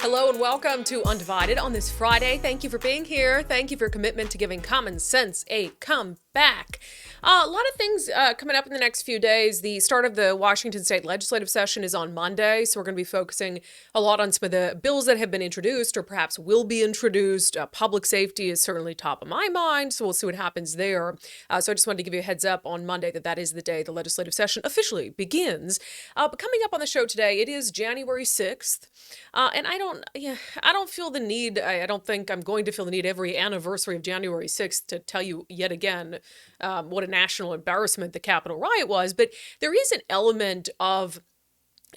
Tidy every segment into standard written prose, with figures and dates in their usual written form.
Hello and welcome to Undivided on this Friday. Thank you for being here. Thank you for your commitment to giving common sense a comeback. A lot of things coming up in the next few days. The start of the Washington State legislative session is on Monday, so we're going to be focusing a lot on some of the bills that have been introduced or perhaps will be introduced. Public safety is certainly top of my mind, so we'll see what happens there. So I just wanted to give you a heads up on Monday that is the day the legislative session officially begins. But coming up on the show today, it is January 6th, and I don't feel the need, I don't think I'm going to feel the need every anniversary of January 6th to tell you yet again what a national embarrassment the Capitol riot was, but there is an element of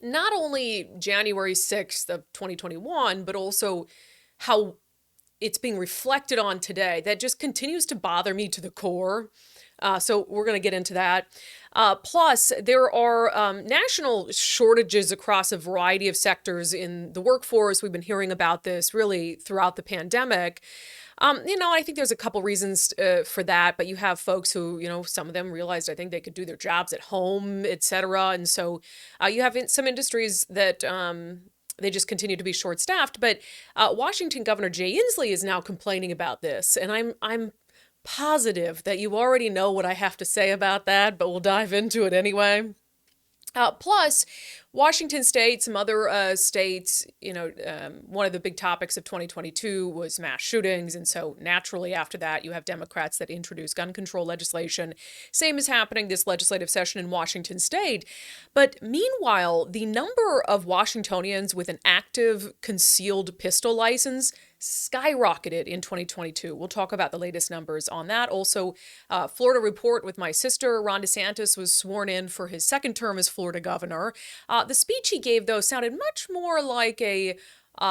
not only January 6th of 2021, but also how it's being reflected on today that just continues to bother me to the core. So we're going to get into that. Plus, there are national shortages across a variety of sectors in the workforce. We've been hearing about this really throughout the pandemic. I think there's a couple reasons for that, but you have folks who, some of them realized, I think they could do their jobs at home, et cetera. And so you have some industries that they just continue to be short-staffed. But Washington Governor Jay Inslee is now complaining about this. And I'm positive that you already know what I have to say about that, but we'll dive into it anyway. Plus, Washington State, some other states, one of the big topics of 2022 was mass shootings. And so naturally after that, you have Democrats that introduce gun control legislation. Same is happening this legislative session in Washington State. But meanwhile, the number of Washingtonians with an active concealed pistol license skyrocketed in 2022. We'll talk about the latest numbers on that. Also, Florida Report with my sister, Ron DeSantis, was sworn in for his second term as Florida governor. The speech he gave, though, sounded much more like a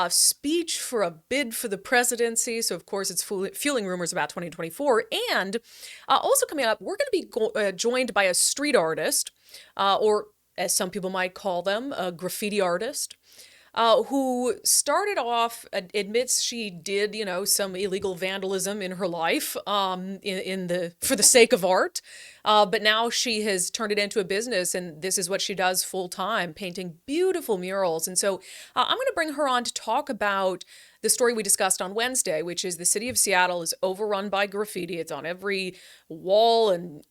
speech for a bid for the presidency. So, of course, it's fueling rumors about 2024. And also coming up, we're going to be joined by a street artist, or as some people might call them, a graffiti artist. Who started off, admits she did, some illegal vandalism in her life, for the sake of art. But now she has turned it into a business, and this is what she does full time, painting beautiful murals. And so I'm going to bring her on to talk about the story we discussed on Wednesday, which is the city of Seattle is overrun by graffiti. It's on every wall and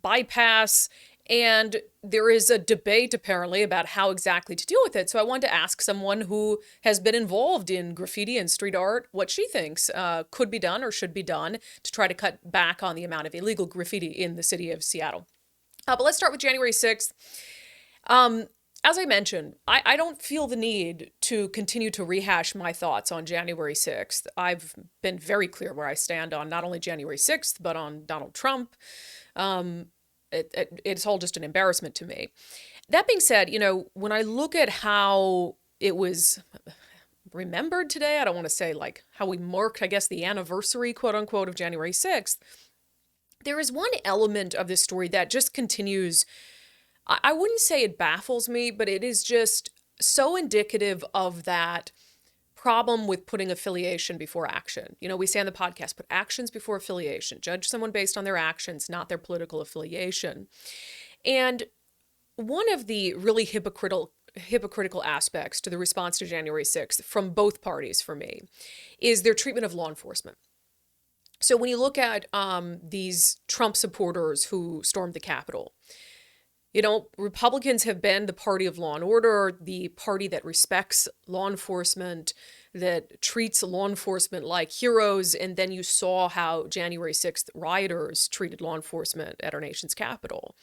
bypass. And there is a debate, apparently, about how exactly to deal with it. So I wanted to ask someone who has been involved in graffiti and street art what she thinks could be done or should be done to try to cut back on the amount of illegal graffiti in the city of Seattle. But let's start with January 6th. As I mentioned, I don't feel the need to continue to rehash my thoughts on January 6th. I've been very clear where I stand on not only January 6th, but on Donald Trump. It's all just an embarrassment to me. That being said, when I look at how it was remembered today, I don't want to say like how we marked, I guess, the anniversary, quote unquote, of January 6th, there is one element of this story that just continues. I wouldn't say it baffles me, but it is just so indicative of that problem with putting affiliation before action. We say on the podcast, put actions before affiliation. Judge someone based on their actions, not their political affiliation. And one of the really hypocritical aspects to the response to January 6th from both parties for me is their treatment of law enforcement. So when you look at these Trump supporters who stormed the Capitol, Republicans have been the party of law and order, the party that respects law enforcement, that treats law enforcement like heroes. And then you saw how January 6th rioters treated law enforcement at our nation's capital.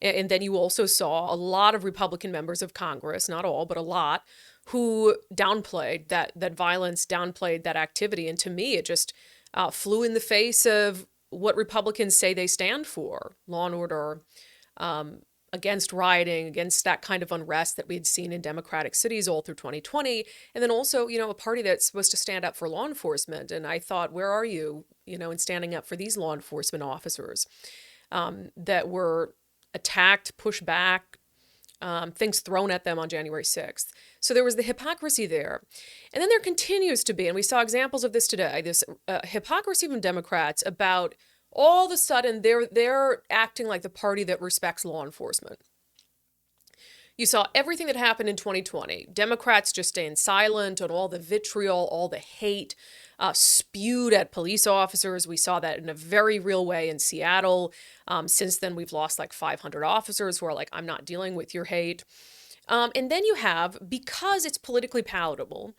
And then you also saw a lot of Republican members of Congress, not all, but a lot, who downplayed that violence, downplayed that activity. And to me, it just flew in the face of what Republicans say they stand for: law and order, against rioting, against that kind of unrest that we had seen in democratic cities all through 2020. And then also, a party that's supposed to stand up for law enforcement. And I thought, where are you, in standing up for these law enforcement officers that were attacked, pushed back, things thrown at them on January 6th. So there was the hypocrisy there. And then there continues to be, and we saw examples of this today, this hypocrisy from Democrats about all of a sudden they're acting like the party that respects law enforcement. You saw everything that happened in 2020. Democrats just staying silent on all the vitriol, all the hate spewed at police officers. We saw that in a very real way in Seattle. Since then, we've lost like 500 officers who are like, I'm not dealing with your hate. And then you have, because it's politically palatable,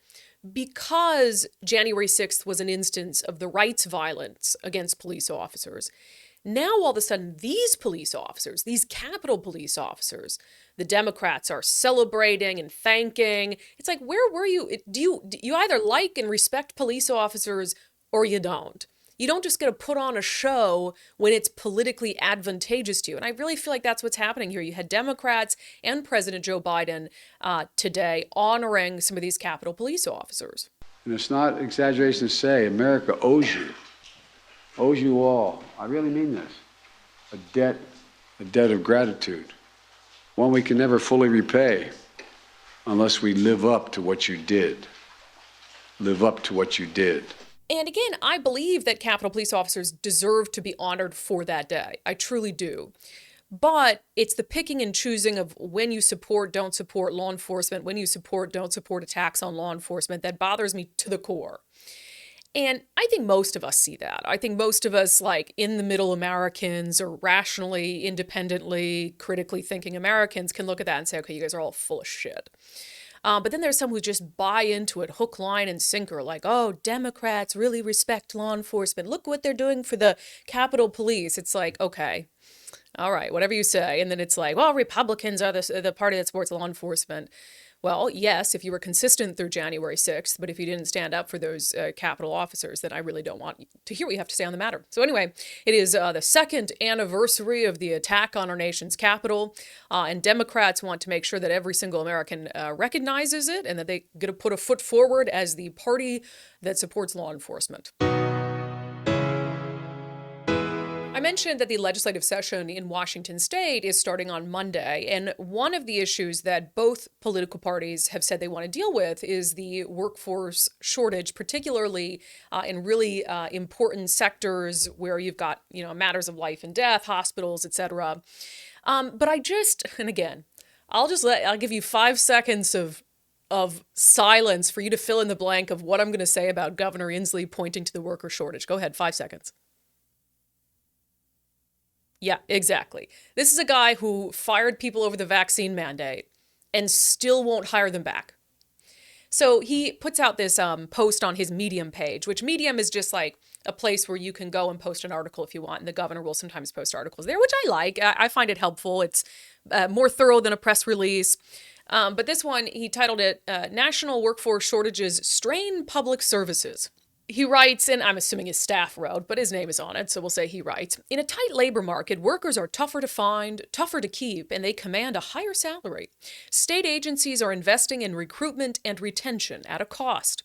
because January 6th was an instance of the rights violence against police officers, now all of a sudden these police officers, these Capitol police officers, the Democrats are celebrating and thanking. It's like, where were you? Do you either like and respect police officers or you don't? You don't just get to put on a show when it's politically advantageous to you. And I really feel like that's what's happening here. You had Democrats and President Joe Biden today honoring some of these Capitol police officers. And it's not exaggeration to say America owes you all. I really mean this. A debt of gratitude. One we can never fully repay unless we live up to what you did. Live up to what you did. And again, I believe that Capitol police officers deserve to be honored for that day. I truly do. But it's the picking and choosing of when you support, don't support law enforcement, when you support, don't support attacks on law enforcement that bothers me to the core. And I think most of us see that. I think most of us, like in the middle Americans or rationally, independently, critically thinking Americans can look at that and say, okay, you guys are all full of shit. But then there's some who just buy into it, hook, line, and sinker, like, oh, Democrats really respect law enforcement. Look what they're doing for the Capitol Police. It's like, okay, all right, whatever you say. And then it's like, well, Republicans are the party that supports law enforcement. Well, yes, if you were consistent through January 6th, but if you didn't stand up for those Capitol officers, then I really don't want to hear what you have to say on the matter. So anyway, it is the second anniversary of the attack on our nation's Capitol, and Democrats want to make sure that every single American recognizes it and that they're going to put a foot forward as the party that supports law enforcement. I mentioned that the legislative session in Washington state is starting on Monday, and one of the issues that both political parties have said they want to deal with is the workforce shortage, particularly in really important sectors where you've got, matters of life and death, hospitals, etc. But and again, I'll give you 5 seconds of silence for you to fill in the blank of what I'm going to say about Governor Inslee pointing to the worker shortage. Go ahead, 5 seconds. Yeah, exactly. This is a guy who fired people over the vaccine mandate and still won't hire them back. So he puts out this post on his Medium page, which Medium is just like a place where you can go and post an article if you want. And the governor will sometimes post articles there, which I like. I find it helpful. It's more thorough than a press release. But this one, he titled it, National Workforce Shortages Strain Public Services. He writes, and I'm assuming his staff wrote, but his name is on it, so we'll say he writes, in a tight labor market, workers are tougher to find, tougher to keep, and they command a higher salary. State agencies are investing in recruitment and retention at a cost.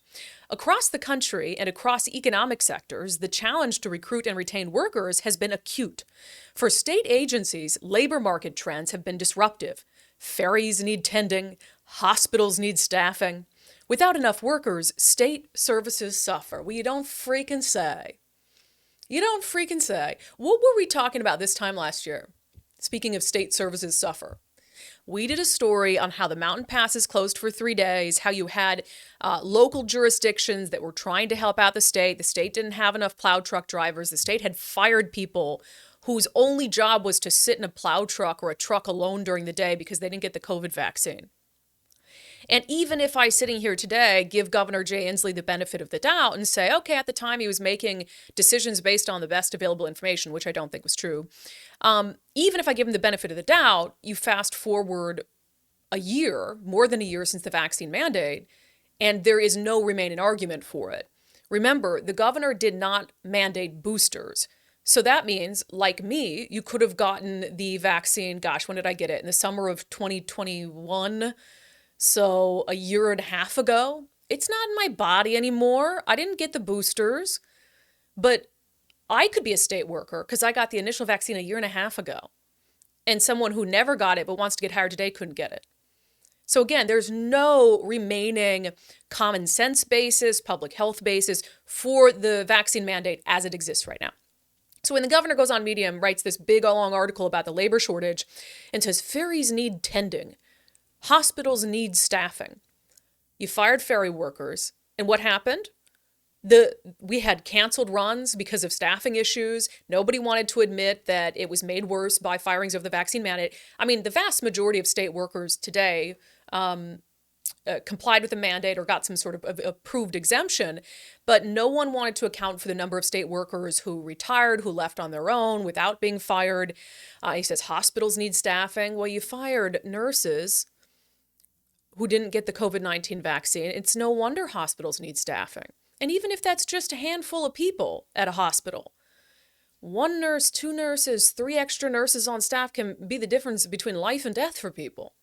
Across the country and across economic sectors, the challenge to recruit and retain workers has been acute. For state agencies, labor market trends have been disruptive. Ferries need tending, hospitals need staffing. Without enough workers, state services suffer. Well, you don't freaking say. You don't freaking say. What were we talking about this time last year? Speaking of state services suffer. We did a story on how the mountain passes closed for 3 days, how you had local jurisdictions that were trying to help out the state. The state didn't have enough plow truck drivers. The state had fired people whose only job was to sit in a plow truck or a truck alone during the day because they didn't get the COVID vaccine. And even if I, sitting here today, give Governor Jay Inslee the benefit of the doubt and say, okay, at the time he was making decisions based on the best available information, which I don't think was true. Even if I give him the benefit of the doubt, you fast forward a year, more than a year since the vaccine mandate, and there is no remaining argument for it. Remember, the governor did not mandate boosters. So that means, like me, you could have gotten the vaccine, gosh, when did I get it? In the summer of 2021. So a year and a half ago. It's not in my body anymore. I didn't get the boosters, but I could be a state worker because I got the initial vaccine a year and a half ago. And someone who never got it but wants to get hired today couldn't get it. So again, there's no remaining common sense basis, public health basis for the vaccine mandate as it exists right now. So when the governor goes on Medium, writes this big long article about the labor shortage and says ferries need tending. Hospitals need staffing. You fired ferry workers, and what happened? We had canceled runs because of staffing issues. Nobody wanted to admit that it was made worse by firings of the vaccine mandate. I mean, the vast majority of state workers today complied with the mandate or got some sort of approved exemption, but no one wanted to account for the number of state workers who retired, who left on their own without being fired. He says hospitals need staffing. Well, you fired nurses who didn't get the COVID-19 vaccine. It's no wonder hospitals need staffing. And even if that's just a handful of people at a hospital, one nurse, two nurses, three extra nurses on staff can be the difference between life and death for people.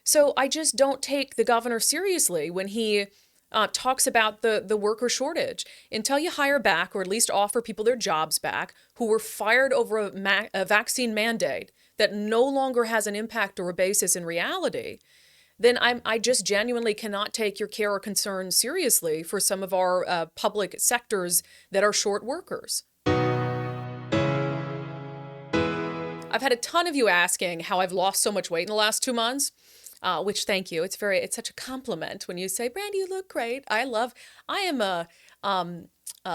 So I just don't take the governor seriously when he talks about the worker shortage. Until you hire back, or at least offer people their jobs back, who were fired over a vaccine mandate that no longer has an impact or a basis in reality, then I just genuinely cannot take your care or concern seriously for some of our public sectors that are short workers. I've had a ton of you asking how I've lost so much weight in the last 2 months, which thank you. It's such a compliment when you say, Brandi, you look great. I am a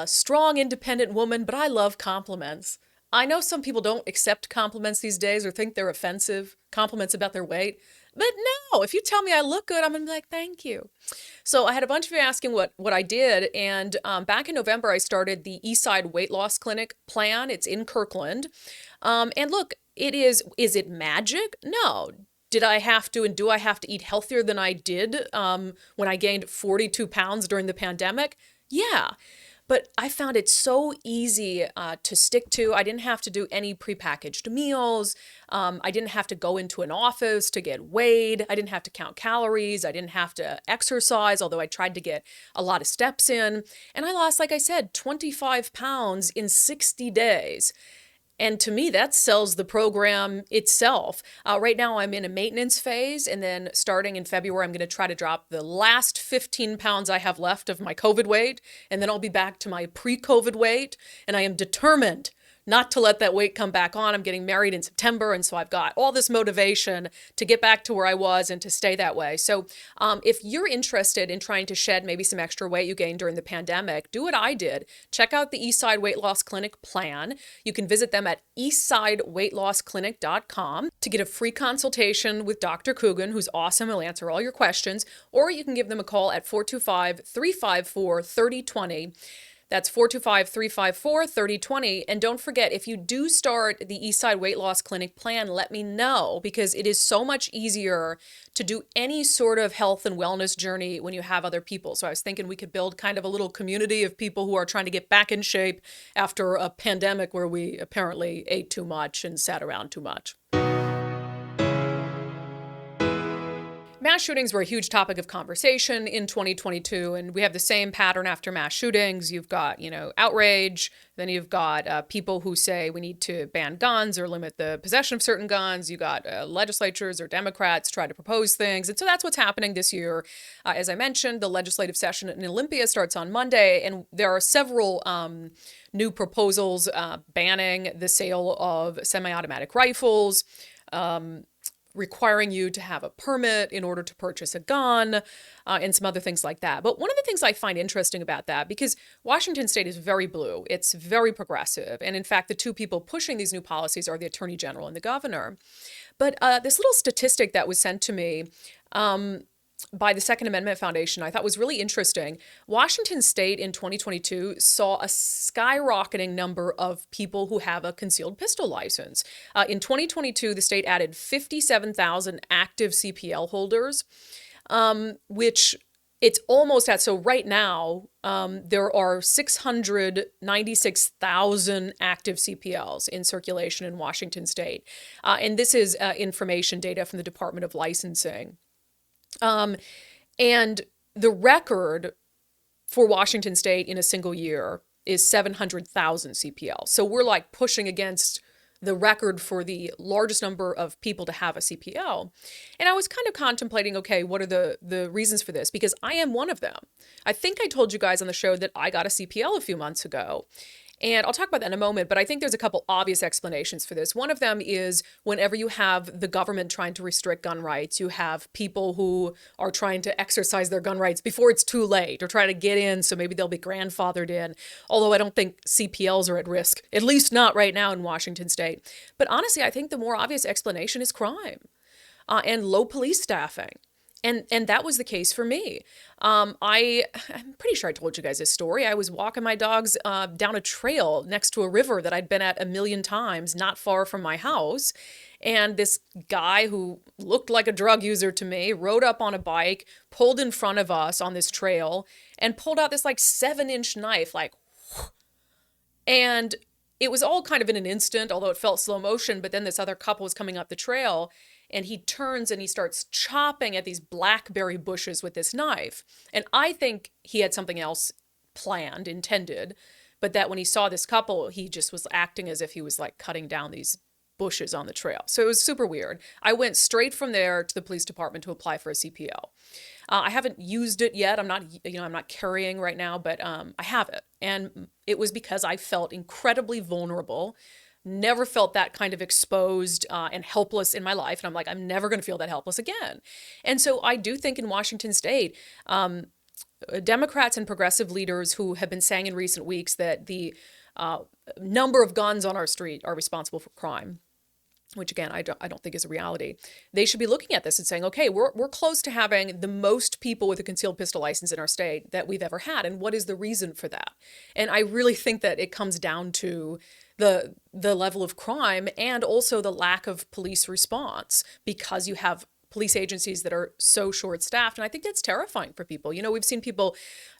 strong, independent woman, but I love compliments. I know some people don't accept compliments these days or think they're offensive, compliments about their weight. But no, if you tell me I look good, I'm going to be like, thank you. So I had a bunch of you asking what I did. And back in November, I started the Eastside Weight Loss Clinic plan. It's in Kirkland. And look, is it magic? No. Did I have to, and do I have to eat healthier than I did when I gained 42 pounds during the pandemic? Yeah. But I found it so easy to stick to. I didn't have to do any prepackaged meals. I didn't have to go into an office to get weighed. I didn't have to count calories. I didn't have to exercise, although I tried to get a lot of steps in. And I lost, like I said, 25 pounds in 60 days. And to me, that sells the program itself. Right now, I'm in a maintenance phase. And then starting in February, I'm going to try to drop the last 15 pounds I have left of my COVID weight. And then I'll be back to my pre-COVID weight. And I am determined not to let that weight come back on. I'm getting married in September, and so I've got all this motivation to get back to where I was and to stay that way. So if you're interested in trying to shed maybe some extra weight you gained during the pandemic, do what I did. Check out the Eastside Weight Loss Clinic plan. You can visit them at eastsideweightlossclinic.com to get a free consultation with Dr. Cuban, who's awesome. He'll answer all your questions. Or you can give them a call at 425-354-3020. That's 425-354-3020. And don't forget, if you do start the Eastside Weight Loss Clinic plan, let me know, because it is so much easier to do any sort of health and wellness journey when you have other people. So I was thinking we could build kind of a little community of people who are trying to get back in shape after a pandemic where we apparently ate too much and sat around too much. Mass shootings were a huge topic of conversation in 2022, and we have the same pattern after mass shootings. You've got, outrage. Then you've got people who say we need to ban guns or limit the possession of certain guns. You got legislatures or Democrats try to propose things. And so that's what's happening this year. As I mentioned, the legislative session in Olympia starts on Monday, and there are several new proposals banning the sale of semi-automatic rifles, requiring you to have a permit in order to purchase a gun, and some other things like that. But one of the things I find interesting about that, because Washington State is very blue, it's very progressive, and in fact, the two people pushing these new policies are the Attorney General and the Governor. But this little statistic that was sent to me by the Second Amendment Foundation, I thought was really interesting. Washington State in 2022 saw a skyrocketing number of people who have a concealed pistol license. In 2022, the state added 57,000 active CPL holders, which it's almost at. So right now, there are 696,000 active CPLs in circulation in Washington State. And this is information data from the Department of Licensing. And the record for Washington State in a single year is 700,000 CPL. So we're like pushing against the record for the largest number of people to have a CPL. And I was kind of contemplating, okay, what are the reasons for this? Because I am one of them. I think I told you guys on the show that I got a CPL a few months ago. And I'll talk about that in a moment, but I think there's a couple obvious explanations for this. One of them is whenever you have the government trying to restrict gun rights, you have people who are trying to exercise their gun rights before it's too late or try to get in, so maybe they'll be grandfathered in. Although I don't think CPLs are at risk, at least not right now in Washington state. But honestly, I think the more obvious explanation is crime and low police staffing. And that was the case for me. I'm pretty sure I told you guys this story. I was walking my dogs down a trail next to a river that I'd been at a million times, not far from my house. And this guy who looked like a drug user to me rode up on a bike, pulled in front of us on this trail, and pulled out this like 7-inch knife, like, and it was all kind of in an instant, although it felt slow motion. But then this other couple was coming up the trail, and he turns and he starts chopping at these blackberry bushes with this knife. And I think he had something else planned, intended, but that when he saw this couple, he just was acting as if he was like cutting down these bushes on the trail. So it was super weird. I went straight from there to the police department to apply for a CPL. I haven't used it yet. I'm not carrying right now, but I have it. And it was because I felt incredibly vulnerable. Never felt that kind of exposed and helpless in my life. And I'm like, I'm never going to feel that helpless again. And so I do think in Washington state, Democrats and progressive leaders who have been saying in recent weeks that the number of guns on our street are responsible for crime, which again, I don't think is a reality. They should be looking at this and saying, okay, we're close to having the most people with a concealed pistol license in our state that we've ever had. And what is the reason for that? And I really think that it comes down to the level of crime and also the lack of police response, because you have police agencies that are so short-staffed. And I think that's terrifying for people. You know, we've seen people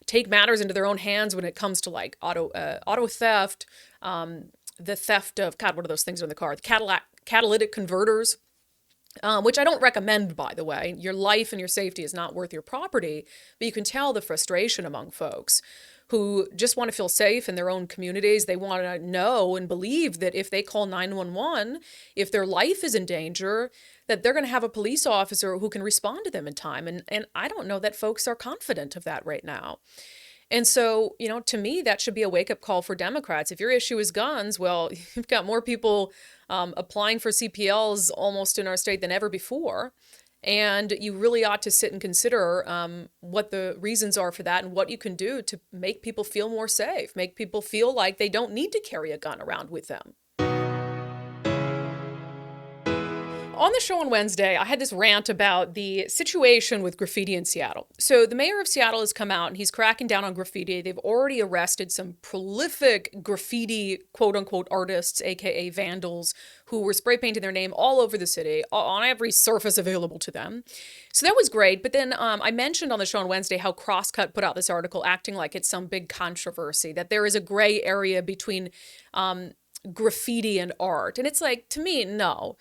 take matters into their own hands when it comes to like auto theft, the theft of, God, what are those things in the car? The catalytic converters, which I don't recommend, by the way. Your life and your safety is not worth your property, but you can tell the frustration among folks who just want to feel safe in their own communities. They want to know and believe that if they call 911, if their life is in danger, that they're going to have a police officer who can respond to them in time. And I don't know that folks are confident of that right now. And so, you know, to me, that should be a wake-up call for Democrats. If your issue is guns, well, you've got more people applying for CPLs almost in our state than ever before. And you really ought to sit and consider what the reasons are for that and what you can do to make people feel more safe, make people feel like they don't need to carry a gun around with them. On the show on Wednesday, I had this rant about the situation with graffiti in Seattle. So the mayor of Seattle has come out and he's cracking down on graffiti. They've already arrested some prolific graffiti, quote unquote, artists, aka vandals, who were spray painting their name all over the city, on every surface available to them. So that was great. But then I mentioned on the show on Wednesday how Crosscut put out this article acting like it's some big controversy, that there is a gray area between graffiti and art. And it's like, to me, no.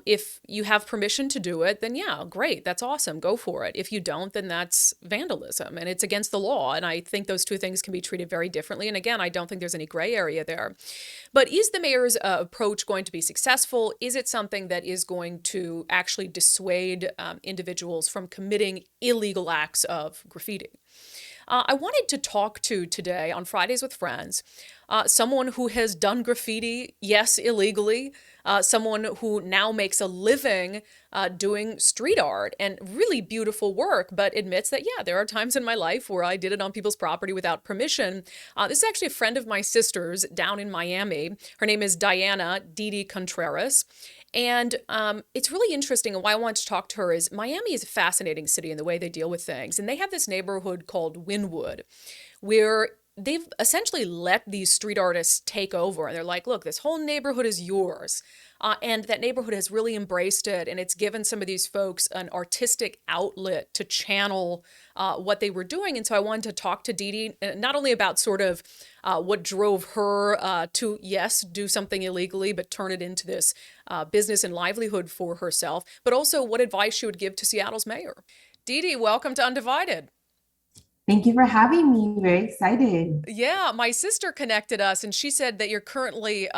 If you have permission to do it, then yeah, great. That's awesome. Go for it. If you don't, then that's vandalism and it's against the law. And I think those two things can be treated very differently. And again, I don't think there's any gray area there. But is the mayor's approach going to be successful? Is it something that is going to actually dissuade individuals from committing illegal acts of graffiti? I wanted to talk to today on Fridays with Friends, someone who has done graffiti, yes, illegally, someone who now makes a living doing street art and really beautiful work, but admits that, yeah, there are times in my life where I did it on people's property without permission. This is actually a friend of my sister's down in Miami. Her name is Diana Didi Contreras. And it's really interesting, and why I wanted to talk to her is Miami is a fascinating city in the way they deal with things. And they have this neighborhood called Winwood, where they've essentially let these street artists take over. And they're like, look, this whole neighborhood is yours. And that neighborhood has really embraced it. And it's given some of these folks an artistic outlet to channel what they were doing. And so I wanted to talk to Didi, not only about sort of what drove her to, yes, do something illegally, but turn it into this business and livelihood for herself, but also what advice she would give to Seattle's mayor. Didi, welcome to Undivided. Thank you for having me. Very excited. Yeah, my sister connected us and she said that you're currently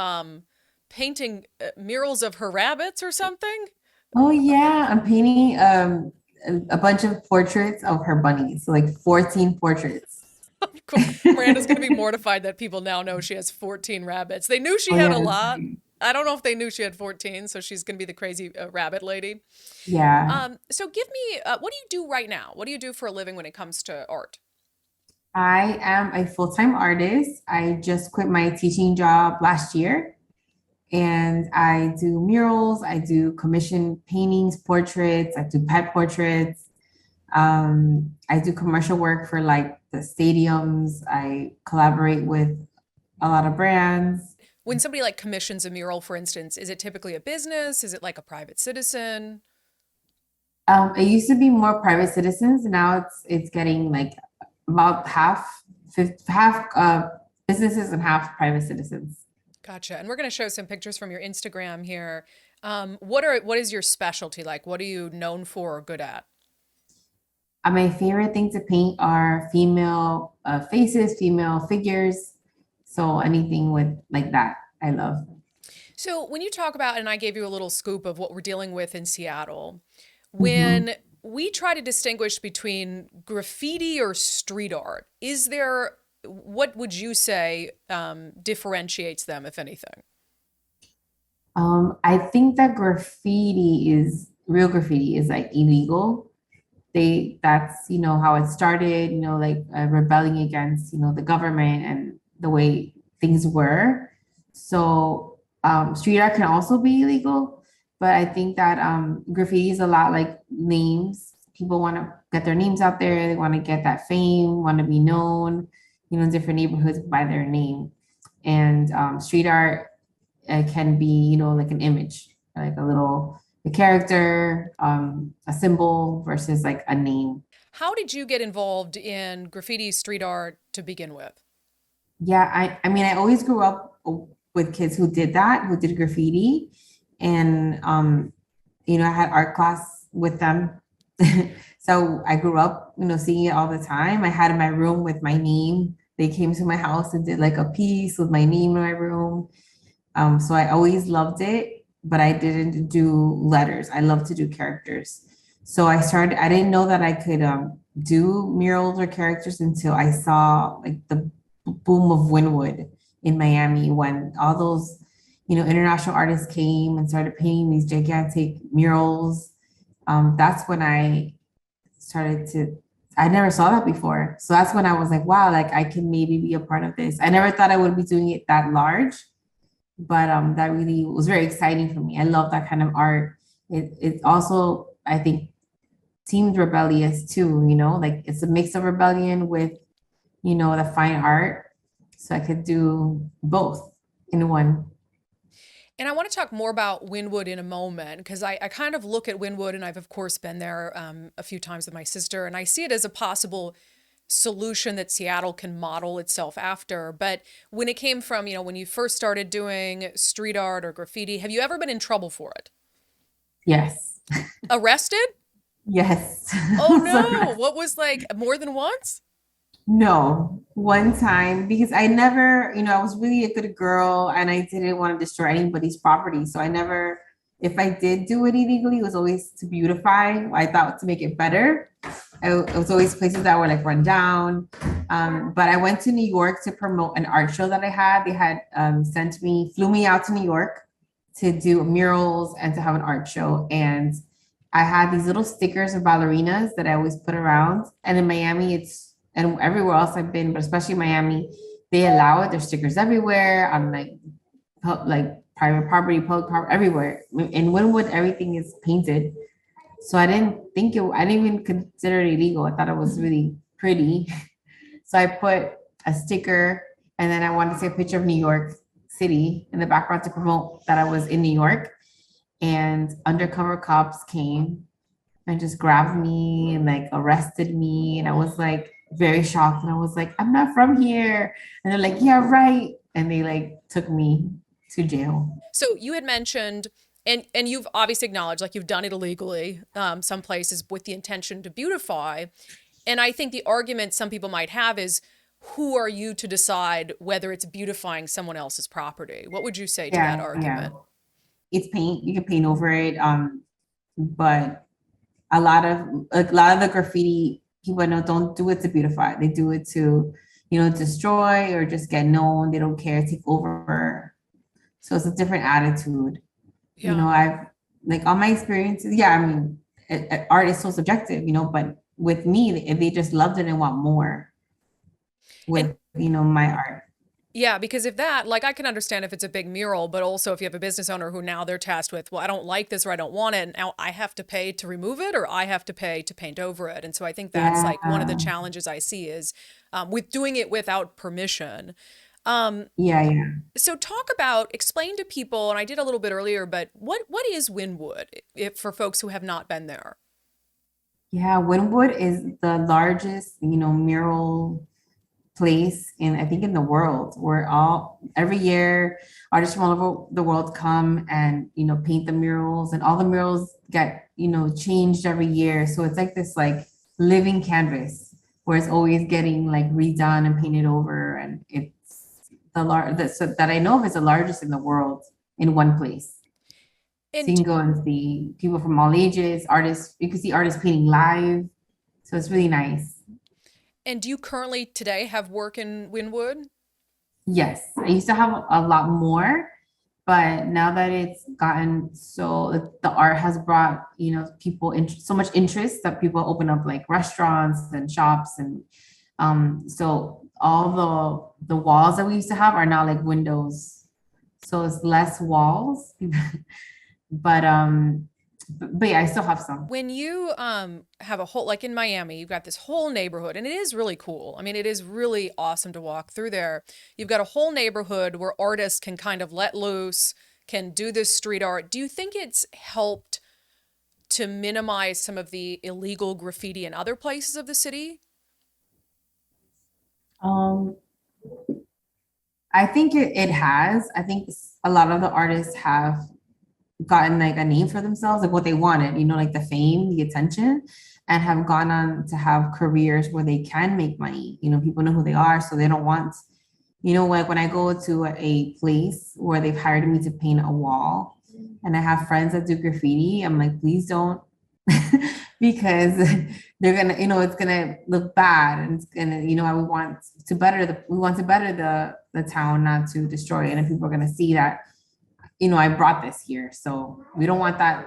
painting murals of her rabbits or something. Oh yeah, I'm painting a bunch of portraits of her bunnies, so like 14 portraits. Miranda's going to be mortified that people now know she has 14 rabbits. They knew she Oh had yeah, a that's lot. great. I don't know if they knew she had 14, so she's going to be the crazy rabbit lady. Yeah, So give me, what do you do right now? What do you do for a living when it comes to art? I am a full-time artist. I just quit my teaching job last year, and I do murals. I do commission paintings, portraits. I do pet portraits. I do commercial work for like the stadiums. I collaborate with a lot of brands. When somebody like commissions a mural, for instance, is it typically a business? Is it like a private citizen? It used to be more private citizens. Now it's getting like about half businesses and half private citizens. Gotcha. And we're going to show some pictures from your Instagram here. What is your specialty like? What are you known for or good at? My favorite thing to paint are female faces, female figures. So anything with like that, I love. So when you talk about, and I gave you a little scoop of what we're dealing with in Seattle, Mhm. when we try to distinguish between graffiti or street art, what would you say differentiates them, if anything? I think that real graffiti is like illegal. That's, how it started, like rebelling against, the government and the way things were. So street art can also be illegal, but I think that graffiti is a lot like names. People want to get their names out there. They want to get that fame, want to be known, in different neighborhoods by their name. And street art can be, like an image, like a character, a symbol versus like a name. How did you get involved in graffiti street art to begin with? Yeah, I mean, I always grew up with kids who did that, who did graffiti. And, I had art class with them. So I grew up, seeing it all the time. I had in my room with my name. They came to my house and did like a piece with my name in my room. So I always loved it, but I didn't do letters. I love to do characters. So I didn't know that I could do murals or characters until I saw like the boom of Winwood in Miami when all those, international artists came and started painting these gigantic murals. That's when I never saw that before. So that's when I was like, wow, like I can maybe be a part of this. I never thought I would be doing it that large, but that really was very exciting for me. I love that kind of art. It also, I think, seemed rebellious too, like it's a mix of rebellion with, the fine art. So I could do both in one. And I want to talk more about Winwood in a moment because I kind of look at Winwood, and I've, of course, been there a few times with my sister, and I see it as a possible solution that Seattle can model itself after. But when it came from, when you first started doing street art or graffiti, have you ever been in trouble for it? Yes. Arrested? Yes. Oh no. So What was like more than once? no, one time because I never, I was really a good girl and I didn't want to destroy anybody's property. So I never, if I did do it illegally, it was always to beautify. I thought to make it better. It was always places that were like run down. But I went to New York to promote an art show that I had. They had flew me out to New York to do murals and to have an art show. And I had these little stickers of ballerinas that I always put around. And in Miami, and everywhere else I've been, but especially Miami, they allow it. There's stickers everywhere. I'm like private property, public property, everywhere. In Winwood, everything is painted. So I didn't even consider it illegal. I thought it was really pretty. So I put a sticker and then I wanted to take a picture of New York City in the background to promote that I was in New York. And undercover cops came and just grabbed me and like arrested me. And I was like very shocked. And I was like, I'm not from here. And they're like, yeah, right. And they like took me to jail. So you had mentioned, and you've obviously acknowledged, like you've done it illegally, some places with the intention to beautify. And I think the argument some people might have is, who are you to decide whether it's beautifying someone else's property? What would you say to that Yeah, yeah. argument? It's paint. You can paint over it. But a lot of the graffiti people I know don't do it to beautify. They do it to, destroy or just get known. They don't care, take over. So it's a different attitude. Yeah. I've like all my experiences. Yeah, I mean, art is so subjective, but with me, they just loved it and want more And with, my art. yeah, because if that, like, I can understand if it's a big mural, but also if you have a business owner who now they're tasked with, well, I don't like this or I don't want it. And now I have to pay to remove it or I have to pay to paint over it. And so I think that's like one of the Yeah, challenges I see is with doing it without permission. Um, yeah, yeah. so explain to people, and I did a little bit earlier, but what is Winwood if for folks who have not been there? Yeah, Winwood is the largest, mural place I think in the world where every year artists from all over the world come and paint the murals, and all the murals get changed every year. So it's like this like living canvas where it's always getting like redone and painted over, and it's so that I know of is the largest in the world in one place. So you And can go and see people from all ages, artists. You can see artists painting live. So it's really nice. and do you currently today have work in Winwood? Yes, I used to have a lot more, but now that it's gotten so the art has brought, people so much interest that people open up like restaurants and shops, and so all the walls that we used to have are now like windows. So it's less walls. But yeah, I still have some. When you have a whole, like in Miami, you've got this whole neighborhood and it is really cool. I mean, it is really awesome to walk through there. You've got a whole neighborhood where artists can kind of let loose, can do this street art. Do you think it's helped to minimize some of the illegal graffiti in other places of the city? Um, I think it has. I think a lot of the artists have gotten like a name for themselves, like what they wanted, like the fame, the attention, and have gone on to have careers where they can make money. People know who they are, so they don't want, like when I go to a place where they've hired me to paint a wall and I have friends that do graffiti, I'm like, please don't, because they're gonna, it's gonna look bad, and it's gonna, we want to better the town, not to destroy it, and people are gonna see that I brought this here. So we don't want that,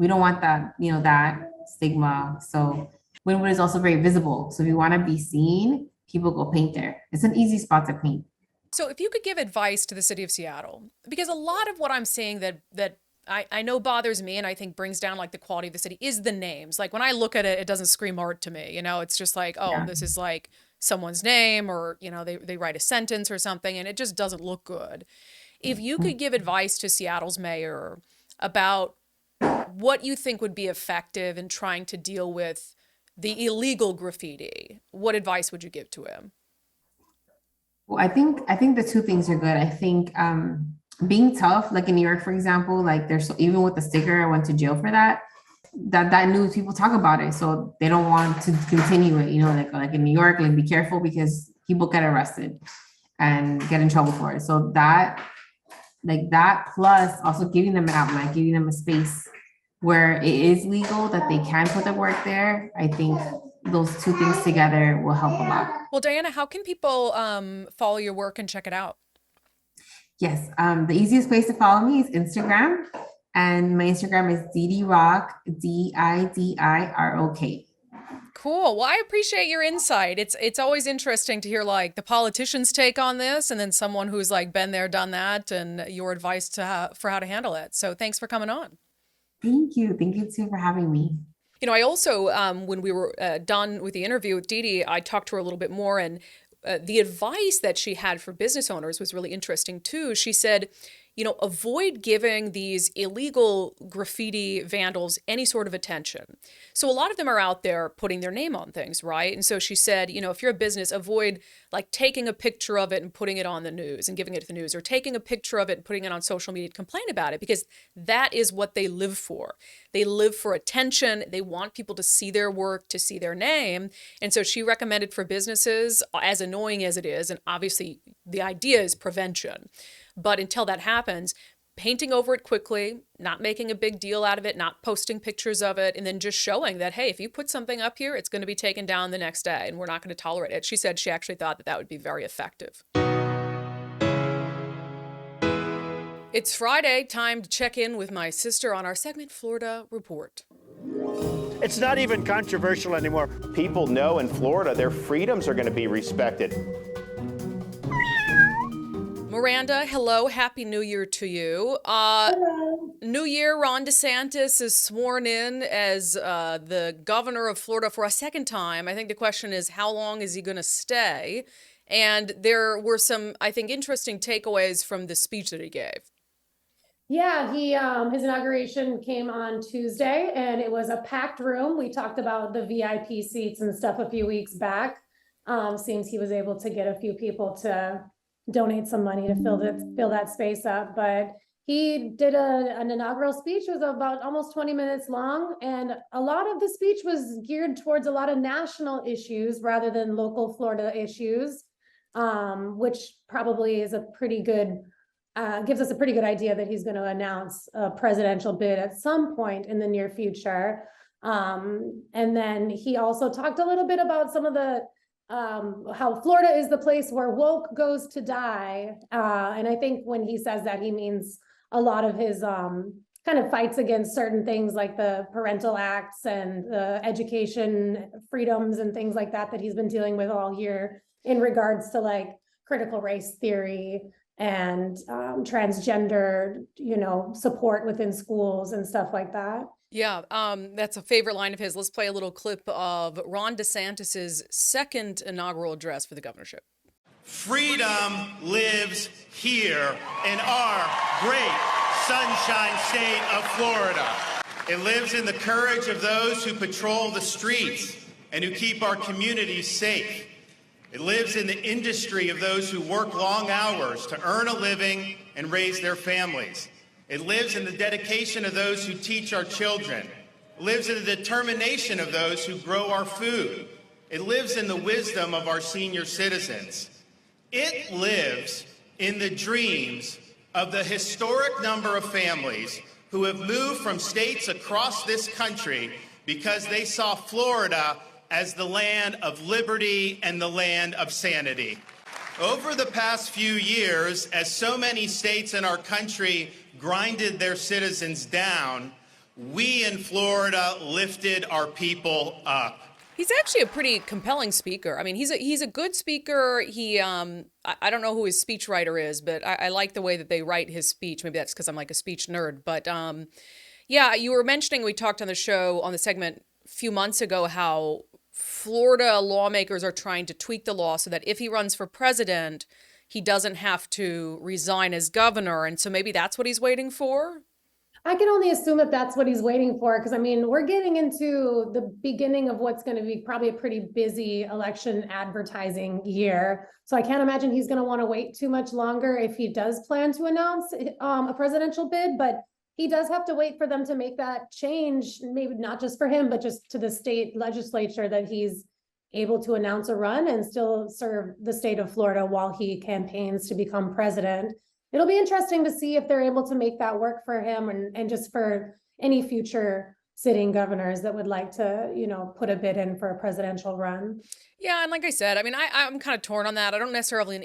that stigma. So Winwood is also very visible. So if you want to be seen, people go paint there. It's an easy spot to paint. So if you could give advice to the city of Seattle, because a lot of what I'm seeing that I know bothers me and I think brings down like the quality of the city is the names. Like when I look at it, it doesn't scream art to me. It's just like, oh, Yeah. this is like someone's name, or, they write a sentence or something and it just doesn't look good. If you could give advice to Seattle's mayor about what you think would be effective in trying to deal with the illegal graffiti, what advice would you give to him? Well, I think the two things are good. I think being tough, like in New York, for example, like even with the sticker, I went to jail for that. That news, people talk about it, so they don't want to continue it. Like in New York, like be careful because people get arrested and get in trouble for it. So that plus also giving them an outlet, giving them a space where it is legal that they can put their work there. I think those two things together will help a lot. Well, Diana, how can people follow your work and check it out? Yes, the easiest place to follow me is Instagram, and my Instagram is DDRock, DIDIROK. Cool. Well, I appreciate your insight. It's always interesting to hear like the politician's take on this, and then someone who's like been there, done that, and your advice for how to handle it. So thanks for coming on. Thank you. Thank you too for having me. I also, when we were done with the interview with Dee, I talked to her a little bit more, and the advice that she had for business owners was really interesting too. She said, avoid giving these illegal graffiti vandals any sort of attention. So a lot of them are out there putting their name on things, right? And so she said, if you're a business, avoid like taking a picture of it and putting it on the news and giving it to the news, or taking a picture of it and putting it on social media to complain about it, because that is what they live for. They live for attention. They want people to see their work, to see their name. And so she recommended for businesses, as annoying as it is, and obviously the idea is prevention, but until that happens, painting over it quickly, not making a big deal out of it, not posting pictures of it, and then just showing that, hey, if you put something up here, it's going to be taken down the next day, and we're not going to tolerate it. She said she actually thought that that would be very effective. It's Friday, time to check in with my sister on our segment, Florida Report. It's not even controversial anymore. People know in Florida their freedoms are going to be respected. Miranda, hello. Happy New Year to you. Hello. New Year, Ron DeSantis is sworn in as the governor of Florida for a second time. I think the question is, how long is he going to stay? And there were some, I think, interesting takeaways from the speech that he gave. Yeah, his inauguration came on Tuesday and it was a packed room. We talked about the VIP seats and stuff a few weeks back. Seems he was able to get a few people to donate some money to fill that space up. But he did an inaugural speech. It was about almost 20 minutes long. And a lot of the speech was geared towards a lot of national issues rather than local Florida issues, which probably is a pretty good, gives us a pretty good idea that he's going to announce a presidential bid at some point in the near future. And then he also talked a little bit about some of the how Florida is the place where woke goes to die. And I think when he says that, he means a lot of his kind of fights against certain things like the parental acts and the education freedoms and things like that he's been dealing with all year in regards to like critical race theory and transgender, support within schools and stuff like that. Yeah, that's a favorite line of his. Let's play a little clip of Ron DeSantis's second inaugural address for the governorship. Freedom lives here in our great sunshine state of Florida. It lives in the courage of those who patrol the streets and who keep our communities safe. It lives in the industry of those who work long hours to earn a living and raise their families. It lives in the dedication of those who teach our children. It lives in the determination of those who grow our food. It lives in the wisdom of our senior citizens. It lives in the dreams of the historic number of families who have moved from states across this country because they saw Florida as the land of liberty and the land of sanity. Over the past few years, as so many states in our country grinded their citizens down, we in Florida lifted our people up. He's actually a pretty compelling speaker. I mean, he's a good speaker. He I don't know who his speechwriter is, but I like the way that they write his speech. Maybe that's because I'm like a speech nerd. But yeah, you were mentioning, we talked on the show, on the segment a few months ago, how Florida lawmakers are trying to tweak the law so that if he runs for president, he doesn't have to resign as governor. And so maybe that's what he's waiting for. I can only assume that that's what he's waiting for, because I mean, we're getting into the beginning of what's going to be probably a pretty busy election advertising year. So I can't imagine he's going to want to wait too much longer if he does plan to announce a presidential bid, but he does have to wait for them to make that change, maybe not just for him, but just to the state legislature, that he's able to announce a run and still serve the state of Florida while he campaigns to become president. It'll be interesting to see if they're able to make that work for him, and just for any future sitting governors that would like to, put a bid in for a presidential run. Yeah, and like I said, I mean, I'm kind of torn on that. I don't necessarily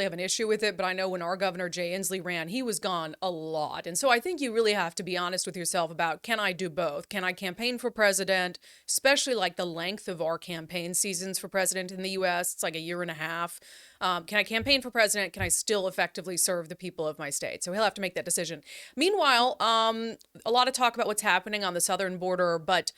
have an issue with it, but I know when our governor Jay Inslee ran, he was gone a lot. And so I think you really have to be honest with yourself about, can I do both? Can I campaign for president, especially like the length of our campaign seasons for president in the U.S.? It's like a year and a half. Can I campaign for president? Can I still effectively serve the people of my state? So he'll have to make that decision. Meanwhile, a lot of talk about what's happening on the southern border, but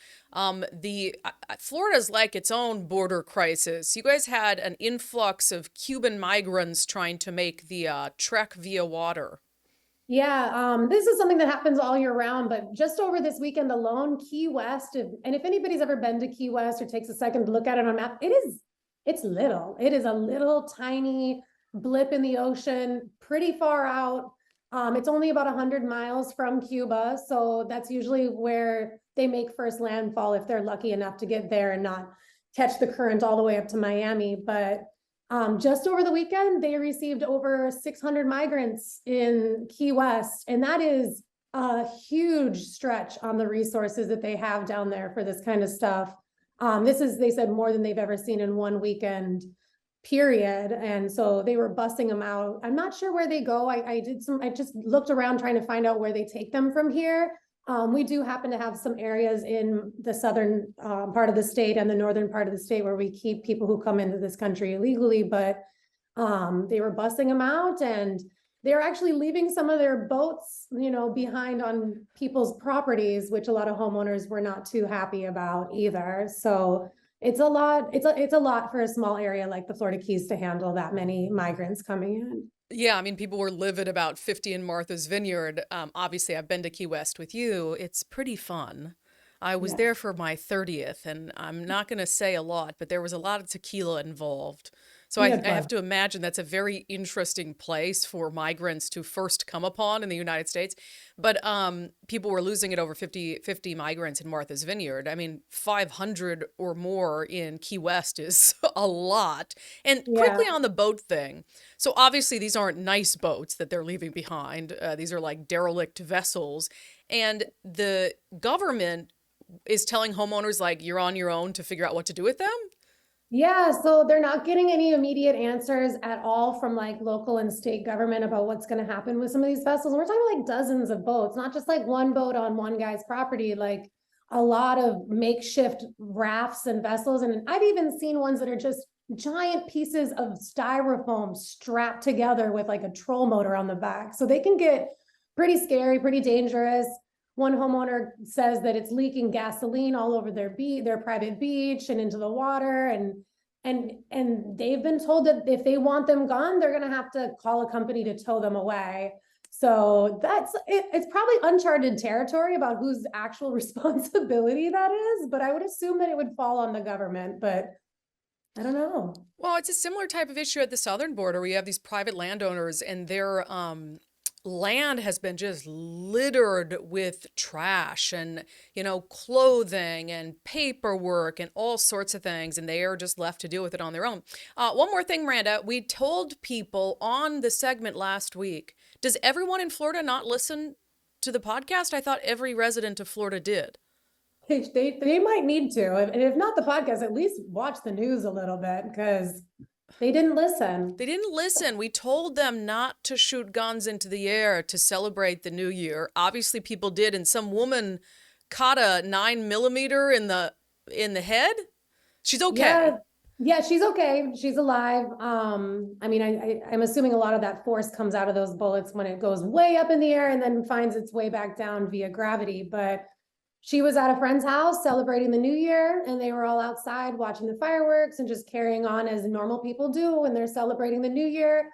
Florida's like its own border crisis. You guys had an influx of Cuban migrants trying to make the trek via water. Yeah, this is something that happens all year round, but just over this weekend alone, Key West, and if anybody's ever been to Key West or takes a second to look at it on a map, it's little. It is a little tiny blip in the ocean, pretty far out. It's only about 100 miles from Cuba, so that's usually where they make first landfall if they're lucky enough to get there and not catch the current all the way up to Miami. But Just over the weekend, they received over 600 migrants in Key West, and that is a huge stretch on the resources that they have down there for this kind of stuff. They said, more than they've ever seen in one weekend, period. And so they were busing them out. I'm not sure where they go. I just looked around trying to find out where they take them from here. We do happen to have some areas in the southern part of the state and the northern part of the state where we keep people who come into this country illegally, but they were busing them out, and they're actually leaving some of their boats, behind on people's properties, which a lot of homeowners were not too happy about either. So it's a lot. It's a lot for a small area like the Florida Keys to handle that many migrants coming in. Yeah, I mean, people were livid about 50 in Marthas Vineyard. Obviously, I've been to Key West with you. It's pretty fun. I was there for my 30th, and I'm not going to say a lot, but there was a lot of tequila involved. So I have to imagine that's a very interesting place for migrants to first come upon in the United States. But people were losing it over 50 migrants in Marthas Vineyard. I mean, 500 or more in Key West is a lot. And quickly on the boat thing. So obviously these aren't nice boats that they're leaving behind. These are like derelict vessels. And the government is telling homeowners, like, you're on your own to figure out what to do with them. Yeah, so they're not getting any immediate answers at all from like local and state government about what's going to happen with some of these vessels. We're talking like dozens of boats, not just like one boat on one guy's property, like a lot of makeshift rafts and vessels. And I've even seen ones that are just giant pieces of styrofoam strapped together with like a troll motor on the back. So they can get pretty scary, pretty dangerous. One homeowner says that it's leaking gasoline all over their private beach and into the water. And they've been told that if they want them gone, they're going to have to call a company to tow them away. So it's probably uncharted territory about whose actual responsibility that is. But I would assume that it would fall on the government, but I don't know. Well, it's a similar type of issue at the southern border where you have these private landowners and their land has been just littered with trash and, clothing and paperwork and all sorts of things. And they are just left to deal with it on their own. One more thing, Miranda, we told people on the segment last week, does everyone in Florida not listen to the podcast? I thought every resident of Florida did. They might need to, and if not the podcast, at least watch the news a little bit, because they didn't listen. They didn't listen. We told them not to shoot guns into the air to celebrate the new year. Obviously, people did, and some woman caught a 9mm in the head. She's okay. Yeah, she's okay. She's alive. I mean, I'm assuming a lot of that force comes out of those bullets when it goes way up in the air and then finds its way back down via gravity. But she was at a friend's house celebrating the new year, and they were all outside watching the fireworks and just carrying on as normal people do when they're celebrating the new year.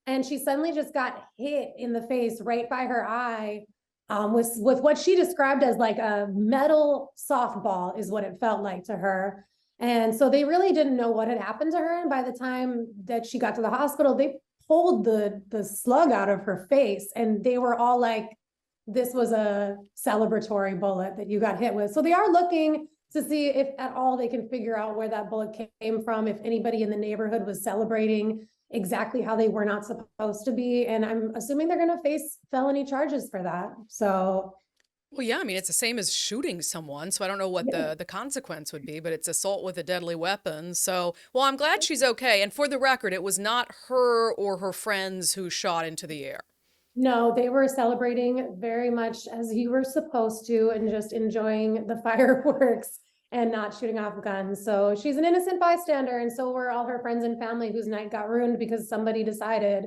And she suddenly just got hit in the face right by her eye with what she described as like a metal softball is what it felt like to her. And so they really didn't know what had happened to her. And by the time that she got to the hospital, they pulled the slug out of her face, and they were all like, this was a celebratory bullet that you got hit with. So they are looking to see if at all they can figure out where that bullet came from, if anybody in the neighborhood was celebrating exactly how they were not supposed to be. And I'm assuming they're going to face felony charges for that. So. Well, yeah, I mean, it's the same as shooting someone. So I don't know what the consequence would be, but it's assault with a deadly weapon. So, well, I'm glad she's okay. And for the record, it was not her or her friends who shot into the air. No, they were celebrating very much as you were supposed to and just enjoying the fireworks and not shooting off guns. So she's an innocent bystander, and so were all her friends and family whose night got ruined because somebody decided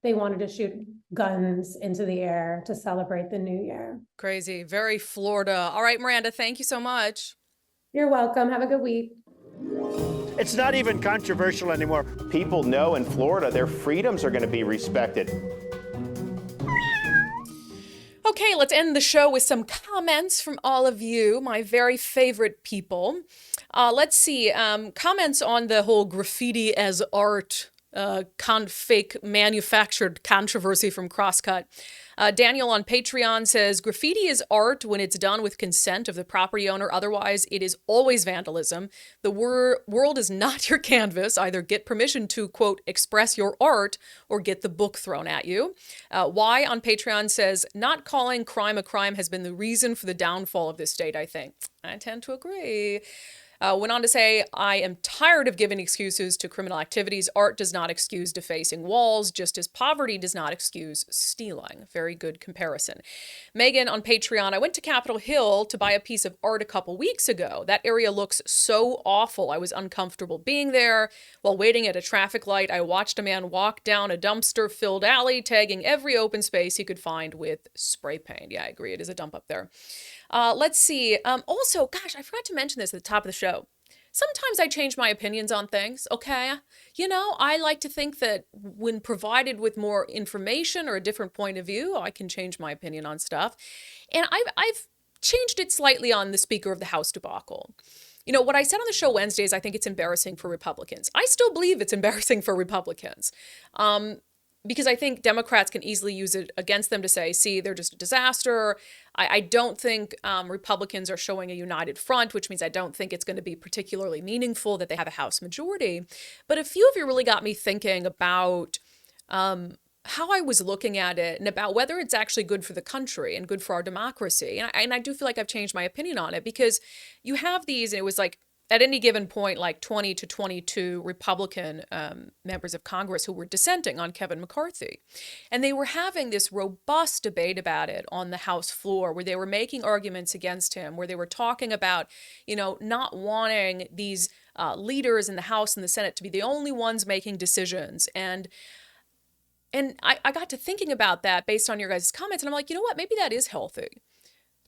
they wanted to shoot guns into the air to celebrate the new year. Crazy. Very Florida. All right, Miranda, thank you so much. You're welcome. Have a good week. It's not even controversial anymore. People know in Florida their freedoms are going to be respected. Okay, let's end the show with some comments from all of you, my very favorite people. Let's see, comments on the whole graffiti as art fake manufactured controversy from Crosscut. Daniel on Patreon says, graffiti is art when it's done with consent of the property owner. Otherwise, it is always vandalism. The world is not your canvas. Either get permission to, quote, express your art or get the book thrown at you. Y on Patreon says, not calling crime a crime has been the reason for the downfall of this state, I think. I tend to agree. Went on to say, I am tired of giving excuses to criminal activities. Art does not excuse defacing walls, just as poverty does not excuse stealing. Very good comparison. Megan on Patreon, I went to Capitol Hill to buy a piece of art a couple weeks ago. That area looks so awful. I was uncomfortable being there. While waiting at a traffic light, I watched a man walk down a dumpster-filled alley, tagging every open space he could find with spray paint. Yeah, I agree. It is a dump up there. Let's see. Also, gosh, I forgot to mention this at the top of the show. Sometimes I change my opinions on things, okay? You know, I like to think that when provided with more information or a different point of view, I can change my opinion on stuff. And I've changed it slightly on the Speaker of the House debacle. You know, what I said on the show Wednesday is I think it's embarrassing for Republicans. I still believe it's embarrassing for Republicans. Because I think Democrats can easily use it against them to say, see, they're just a disaster. I don't think Republicans are showing a united front, which means I don't think it's going to be particularly meaningful that they have a House majority. But a few of you really got me thinking about how I was looking at it and about whether it's actually good for the country and good for our democracy. And I do feel like I've changed my opinion on it because you have these, and it was like, at any given point, like 20 to 22 Republican members of Congress who were dissenting on Kevin McCarthy. And they were having this robust debate about it on the House floor where they were making arguments against him, where they were talking about, you know, not wanting these leaders in the House and the Senate to be the only ones making decisions. And I got to thinking about that based on your guys' comments. And I'm like, you know what, maybe that is healthy.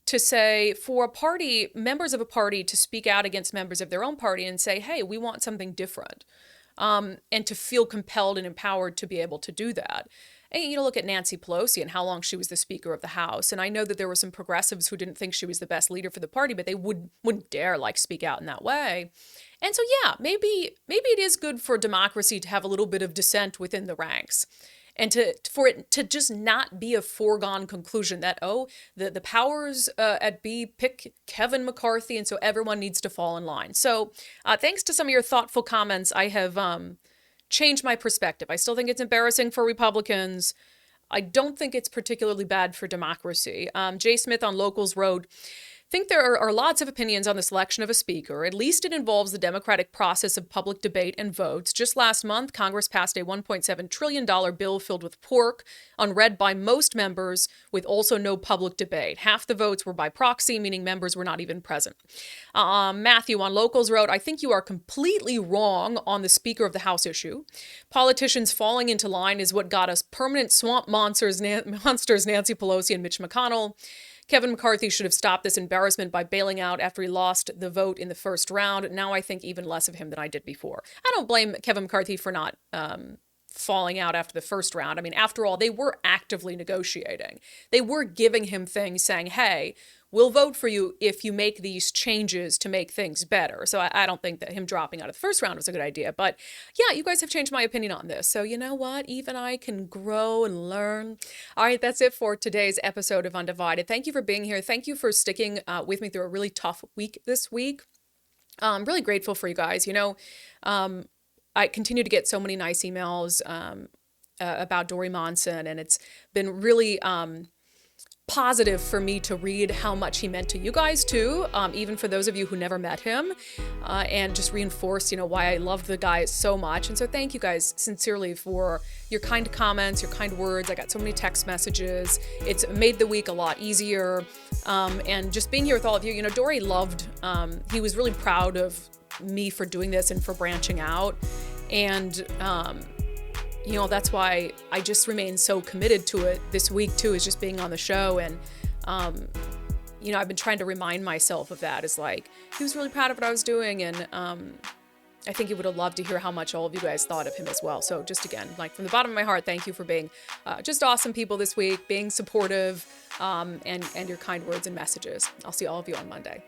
To say for a party, members of a party to speak out against members of their own party and say, hey, we want something different. And to feel compelled and empowered to be able to do that. And you know, look at Nancy Pelosi and how long she was the Speaker of the House. And I know that there were some progressives who didn't think she was the best leader for the party, but they wouldn't dare like speak out in that way. And so, yeah, maybe it is good for democracy to have a little bit of dissent within the ranks. And for it to just not be a foregone conclusion that, oh, the powers at B pick Kevin McCarthy, and so everyone needs to fall in line. So thanks to some of your thoughtful comments, I have changed my perspective. I still think it's embarrassing for Republicans. I don't think it's particularly bad for democracy. Jay Smith on Locals wrote, think there are lots of opinions on the selection of a speaker. At least it involves the democratic process of public debate and votes. Just last month, Congress passed a $1.7 trillion bill filled with pork, unread by most members, with also no public debate. Half the votes were by proxy, meaning members were not even present. Matthew on Locals wrote, I think you are completely wrong on the Speaker of the House issue. Politicians falling into line is what got us permanent swamp monsters Nancy Pelosi and Mitch McConnell. Kevin McCarthy should have stopped this embarrassment by bailing out after he lost the vote in the first round. Now I think even less of him than I did before. I don't blame Kevin McCarthy for not falling out after the first round. I mean, after all, they were actively negotiating. They were giving him things saying, hey, we'll vote for you if you make these changes to make things better. So I don't think that him dropping out of the first round was a good idea. But yeah, you guys have changed my opinion on this. So you know what? Even I can grow and learn. All right, that's it for today's episode of Undivided. Thank you for being here. Thank you for sticking with me through a really tough week this week. I'm really grateful for you guys. You know, I continue to get so many nice emails about Dory Monson, and it's been really positive for me to read how much he meant to you guys too, even for those of you who never met him, and just reinforce, you know, why I love the guy so much. And so thank you guys sincerely for your kind comments, your kind words. I got so many text messages. It's made the week a lot easier. And just being here with all of you, you know, Dory loved, he was really proud of me for doing this and for branching out. And, you know, that's why I just remain so committed to it this week too, is just being on the show. And, you know, I've been trying to remind myself of that. It's like, he was really proud of what I was doing. And I think he would have loved to hear how much all of you guys thought of him as well. So just again, like from the bottom of my heart, thank you for being just awesome people this week, being supportive, and your kind words and messages. I'll see all of you on Monday.